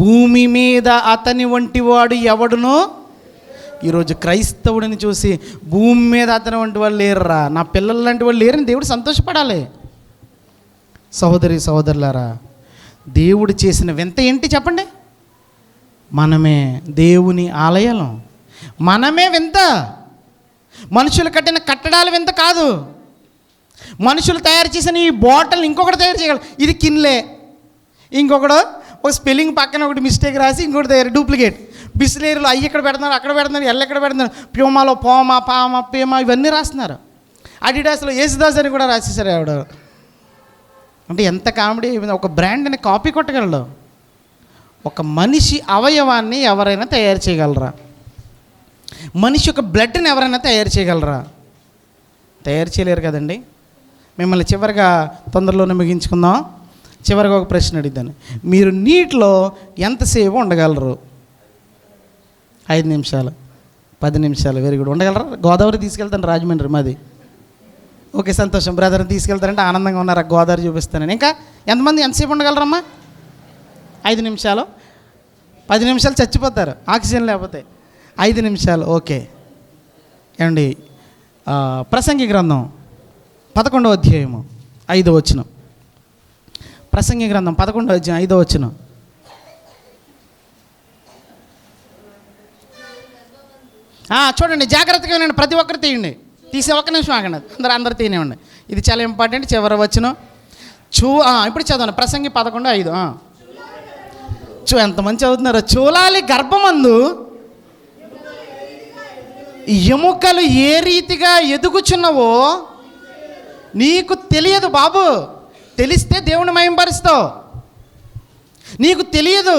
భూమి మీద అతని వంటి వాడు ఎవడునో. ఈరోజు క్రైస్తవుడిని చూసి భూమి మీద అతని వంటి వాళ్ళు లేరురా, నా పిల్లల లాంటి వాళ్ళు లేరని దేవుడు సంతోషపడాలి. సహోదరులారా, దేవుడు చేసిన వింత ఏంటి చెప్పండి? మనమే దేవుని ఆలయాలం, మనమే వింత. మనుషులు కట్టిన కట్టడాలు వింత కాదు. మనుషులు తయారు చేసిన ఈ బాటిల్ ఇంకొకటి తయారు చేయగలరు. ఇది కిన్లే, ఇంకొకడు ఒక స్పెల్లింగ్ పక్కన ఒకటి మిస్టేక్ రాసి ఇంకొకటి తయారు డూప్లికేట్. బిస్లేరులు అవి ఇక్కడ పెడుతున్నారు, అక్కడ పెడుతున్నారు, ఎక్కడ పెడుతున్నారు, ప్యూమాలో పోమా పామా పేమా ఇవన్నీ రాస్తున్నారు. అడిడాస్లో యేసుదాస్ అని కూడా రాసేసారు ఆవిడ. అంటే ఎంత కామెడీ. ఒక బ్రాండ్ని కాపీ కొట్టగలడు. ఒక మనిషి అవయవాన్ని ఎవరైనా తయారు చేయగలరా? మనిషి యొక్క బ్లడ్ని ఎవరైనా తయారు చేయగలరా? తయారు చేయలేరు కదండి. మిమ్మల్ని చివరిగా తొందరలోనే ముగించుకుందాం. చివరిగా ఒక ప్రశ్న అడిగిద్దాను. మీరు నీటిలో ఎంతసేపు ఉండగలరు? 5 నిమిషాలు, 10 నిమిషాలు, వెరీ గుడ్. ఉండగలరా? గోదావరి తీసుకెళ్తాను, రాజమండ్రి మాది. ఓకే, సంతోషం. బ్రదర్ని తీసుకెళ్తారంటే ఆనందంగా ఉన్నారు. గోదావరి చూపిస్తానని. ఇంకా ఎంతమంది ఎంతసేపు ఉండగలరమ్మా? 5 నిమిషాలు, 10 నిమిషాలు చచ్చిపోతారు ఆక్సిజన్ లేకపోతే. 5 నిమిషాలు ఓకే. ఏమండి, ప్రసంగి గ్రంథం 11వ అధ్యాయము 5వ వచనం. ప్రసంగి గ్రంథం 11వ అధ్యాయం 5వ వచనం. చూడండి, జాగ్రత్తగా వినండి. ప్రతి ఒక్కరు తీయండి. తీసే ఒక్క నిమిషం ఆగండి. అందరూ తీయనివ్వండి. ఇది చాలా ఇంపార్టెంట్. చివరి వచనం ఇప్పుడు చదవండి. ప్రసంగి 11:5. ఎంతమంది చదువుతున్నారు? చూలాలి గర్భమందు ఎముకలు ఏ రీతిగా ఎదుగుచున్నవో నీకు తెలియదు బాబు. తెలిస్తే దేవుని మహింపరుస్తావు. నీకు తెలియదు.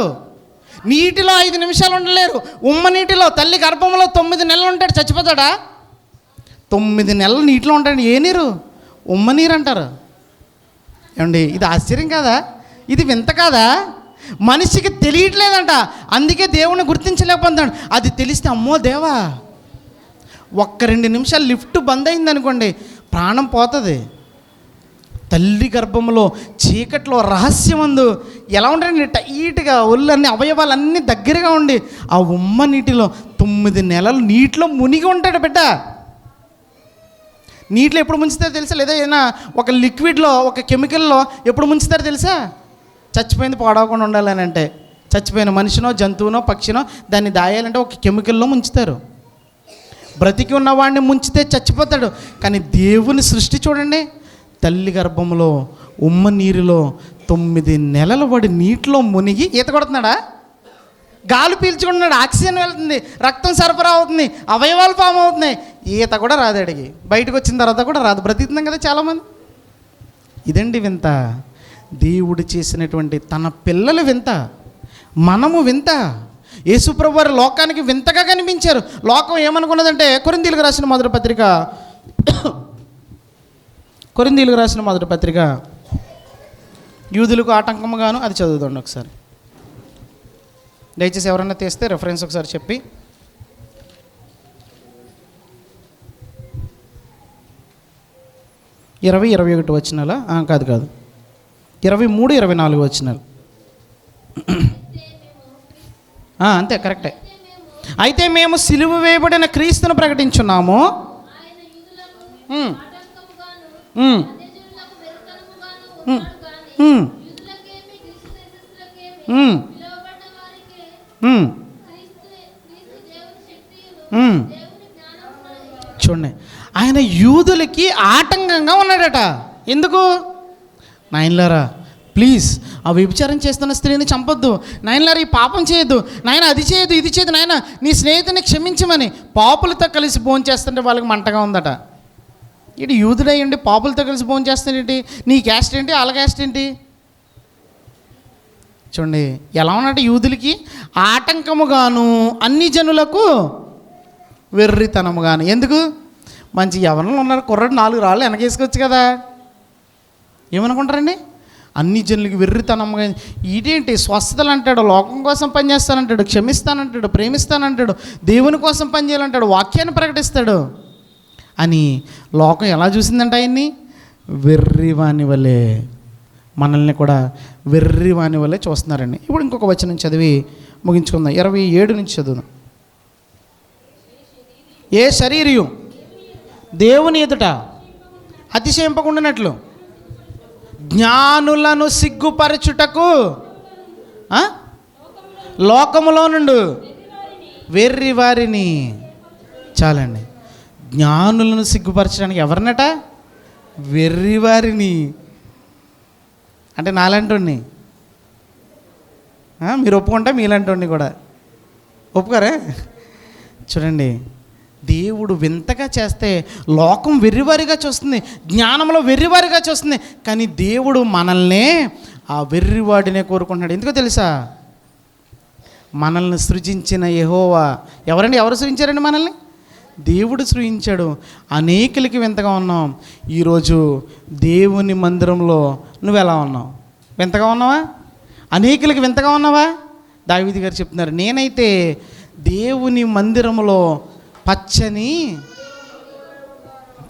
నీటిలో 5 నిమిషాలు ఉండలేరు. ఉమ్మ నీటిలో తల్లి గర్భంలో 9 నెలలు ఉంటాడు, చచ్చిపోతాడా? 9 నెలలు నీటిలో ఉంటాడు. ఏ నీరు? ఉమ్మ నీరు అంటారు. ఏమండి, ఇది ఆశ్చర్యం కాదా? ఇది వింత కాదా? మనిషికి తెలియట్లేదంట, అందుకే దేవుని గుర్తించలేకపోతున్నాడు. అది తెలిస్తే అమ్మో దేవా, 1-2 నిమిషాలు లిఫ్ట్ బంద్ అయింది అనుకోండి, ప్రాణం పోతుంది. తల్లి గర్భంలో చీకట్లో రహస్యమందు ఎలా ఉంటాడండి, టైట్గా ఒళ్ళన్నీ అవయవాలన్నీ దగ్గరగా ఉండి ఆ ఉమ్మ నీటిలో 9 నెలలు నీటిలో మునిగి ఉంటాడు బిడ్డ. నీటిలో ఎప్పుడు ముంచుతారో తెలుసా? లేదా ఏదైనా ఒక లిక్విడ్లో, ఒక కెమికల్లో ఎప్పుడు ముంచుతారో తెలుసా? చచ్చిపోయింది పాడవకుండా ఉండాలని అంటే, చచ్చిపోయిన మనిషినో జంతువునో పక్షినో దాన్ని దాయాలంటే ఒక కెమికల్లో ముంచుతారు. బ్రతికి ఉన్నవాడిని ముంచితే చచ్చిపోతాడు. కానీ దేవుని సృష్టి చూడండి, తల్లి గర్భంలో ఉమ్మ నీరులో 9 నెలలు వాడి నీటిలో మునిగి ఈత కొడుతున్నాడా? గాలి పీల్చుకుంటున్నాడు, ఆక్సిజన్ వెళ్తుంది, రక్తం సరఫరా అవుతుంది, అవయవాలు ఫామ్ అవుతున్నాయి. ఈత కూడా రాదు అడిగి. బయటకు వచ్చిన తర్వాత కూడా రాదు. బ్రతికుతున్నాం కదా చాలామంది. ఇదండి వింత. దేవుడు చేసినటువంటి తన పిల్లలు వింత, మనము వింత. యేసుప్రభు వారు లోకానికి వింతగా కనిపించారు. లోకం ఏమనుకున్నదంటే, కొరింథీయులకు రాసిన మొదటి పత్రిక యూదులకు ఆటంకముగాను, అది చదువుతాండి ఒకసారి. దయచేసి ఎవరైనా తీస్తే రెఫరెన్స్ ఒకసారి చెప్పి. 20-21 వచనాలా? కాదు 23-24 వచనాలు. అంతే, కరెక్టే. అయితే మేము సిలువ వేయబడిన క్రీస్తును ప్రకటించున్నాము. చూడండి, ఆయన యూదులకి ఆటంకంగా ఉన్నాడట. ఎందుకు? నాయనలారా ప్లీజ్, ఆ వ్యభిచారం చేస్తున్న స్త్రీని చంపొద్దు. నాయనలారా ఈ పాపం చేయొద్దు. నాయన అది చేయొద్దు, ఇది చేయదు. నాయన నీ స్నేహితుని క్షమించమని పాపులతో కలిసి భోజనం చేస్తుంటే వాళ్ళకి మంటగా ఉందట. ఇటు యూదుడయ్యండి పాపులతో కలిసి భోజనం చేస్తాడేంటి? నీ క్యాస్ట్ ఏంటి, వాళ్ళ క్యాస్ట్ ఏంటి? చూడండి ఎలా ఉన్నట్టు యూదులకి ఆటంకముగాను అన్ని జనులకు వెర్రితనముగాను. ఎందుకు? మంచి యవనంలో ఉన్నారు కుర్రాడు 4 రాళ్ళు వెనకేసుకోవచ్చు కదా. ఏమనుకుంటారండి? అన్ని జనులకి వెర్రితనముగా. ఇదేంటి స్వస్థతలు అంటాడు, లోకం కోసం పనిచేస్తానంటాడు, క్షమిస్తానంటాడు, ప్రేమిస్తానంటాడు, దేవుని కోసం పనిచేయాలంటాడు, వాక్యాన్ని ప్రకటిస్తాడు అని లోకం ఎలా చూసిందంట ఆయన్ని? వెర్రివాని వలె. మనల్ని కూడా వెర్రివాని వలె చూస్తున్నారండి. ఇప్పుడు ఇంకొక వచనం చదివి ముగించుకుందాం. 27 నుంచి చదువుదాం. ఏ శరీరయు దేవుని ఎదుట అతిశయింపకుండానట్లు జ్ఞానులను సిగ్గుపరచుటకు లోకములో నుండి వెర్రివారిని. చాలండి. జ్ఞానులను సిగ్గుపరచడానికి ఎవరినట? వెర్రివారిని. అంటే నాలంటోడిని. మీరు ఒప్పుకుంటా మీలాంటోడిని కూడా ఒప్పుకోరే? చూడండి, దేవుడు వింతగా చేస్తే లోకం వెర్రివారిగా చూస్తుంది, జ్ఞానంలో వెర్రివారిగా చూస్తుంది. కానీ దేవుడు మనల్నే ఆ వెర్రివాడినే కోరుకుంటున్నాడు. ఎందుకో తెలుసా? మనల్ని సృజించిన యెహోవా ఎవరండి? ఎవరు సృజించారండి మనల్ని? దేవుడు సృజించాడు. అనేకులకి వింతగా ఉన్నాం. ఈరోజు దేవుని మందిరంలో నువ్వు ఎలా ఉన్నావు? వింతగా ఉన్నావా? అనేకులకి వింతగా ఉన్నావా? దావీదు గారు చెప్తున్నారు, నేనైతే దేవుని మందిరంలో పచ్చని.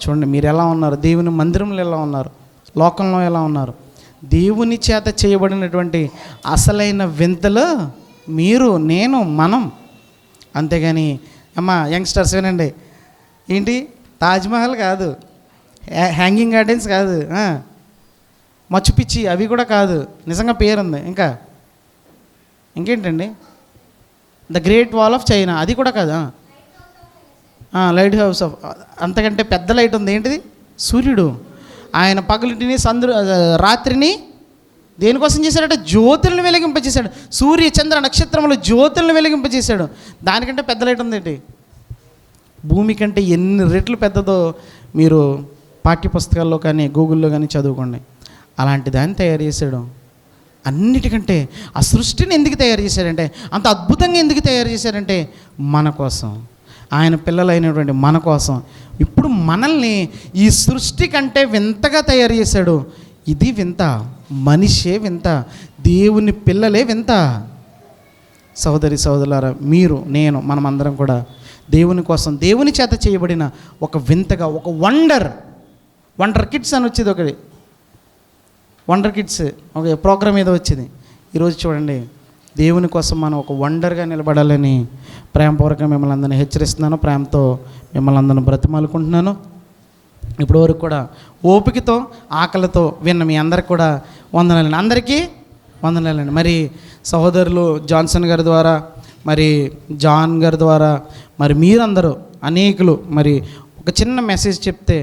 చూడండి మీరు ఎలా ఉన్నారు, దేవుని మందిరంలో ఎలా ఉన్నారు, లోకంలో ఎలా ఉన్నారు. దేవుని చేత చేయబడినటువంటి అసలైన వింతలు మీరు, నేను, మనం. అంతేగాని అమ్మా యంగ్స్టర్స్ వినండి, ఏంటి తాజ్మహల్ కాదు, హ్యాంగింగ్ గార్డెన్స్ కాదు, మచ్చుపిచ్చి అవి కూడా కాదు, నిజంగా పేరుంది. ఇంకేంటండి, the great wall of China అది కూడా కాదు, లైట్ హౌస్ ఆఫ్, అంతకంటే పెద్ద లైట్ ఉంది. ఏంటిది? సూర్యుడు. ఆయన పగలిటిని రాత్రిని దేనికోసం చేశాడంటే జ్యోతులను వెలిగింపజేశాడు. సూర్య చంద్ర నక్షత్రములు జ్యోతులను వెలిగింపజేశాడు. దానికంటే పెద్ద లైట్ ఉంది ఏంటి? భూమి కంటే ఎన్ని రెట్లు పెద్దదో మీరు పాఠ్యపుస్తకాల్లో కానీ గూగుల్లో కానీ చదువుకోండి. అలాంటి దాన్ని తయారు చేశాడు. అన్నిటికంటే ఆ సృష్టిని ఎందుకు తయారు చేశాడంటే, అంత అద్భుతంగా ఎందుకు తయారు చేశాడంటే మన కోసం, ఆయన పిల్లలైనటువంటి మన కోసం. ఇప్పుడు మనల్ని ఈ సృష్టి కంటే వింతగా తయారు చేశాడు. ఇది వింత, మనిషే వింత, దేవుని పిల్లలే వింత. సహోదరి సహోదరులారా, మీరు, నేను, మనమందరం కూడా దేవుని కోసం, దేవుని చేత చేయబడిన ఒక వింతగా, ఒక వండర్ కిడ్స్ అని వచ్చేది, ఒకటి వండర్ కిడ్స్ ఒక ప్రోగ్రామ్ ఏదో వచ్చింది. ఈరోజు చూడండి, దేవుని కోసం మనం ఒక వండర్గా నిలబడాలని ప్రేమపూర్వకంగా మిమ్మల్ని అందరినీ హెచ్చరిస్తున్నాను. ప్రేమతో మిమ్మల్ని అందరిని బ్రతిమాలుకుంటున్నాను. ఇప్పటి వరకు కూడా ఓపికతో ఆకలితో విన్న మీ అందరికి కూడా వందనాలండి. అందరికీ వందనాలండి. మరి సహోదరులు జాన్సన్ గారి ద్వారా, మరి జాన్ గారి ద్వారా, మరి మీరందరూ అనేకులు మరి ఒక చిన్న మెసేజ్ చెప్తే,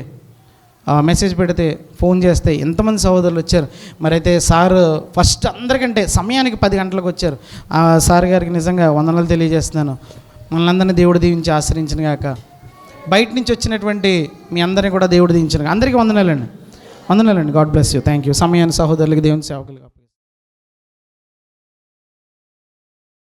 మెసేజ్ పెడితే, ఫోన్ చేస్తే ఎంతమంది సహోదరులు వచ్చారు. మరి అయితే సార్ ఫస్ట్ అందరికంటే సమయానికి 10 గంటలకు వచ్చారు. ఆ సార్ గారికి నిజంగా వందనాలు తెలియజేస్తున్నాను. మనల్ని అందరినీ దేవుడు దీవించి ఆశ్రయించిన గాక. బయట నుంచి వచ్చినటువంటి మీ అందరినీ కూడా దేవుడు దీవించిన. అందరికీ వందనాలండి. God bless you. Thank you. సమయాన్ని సహోదరులకి, దేవుని సేవకులుగా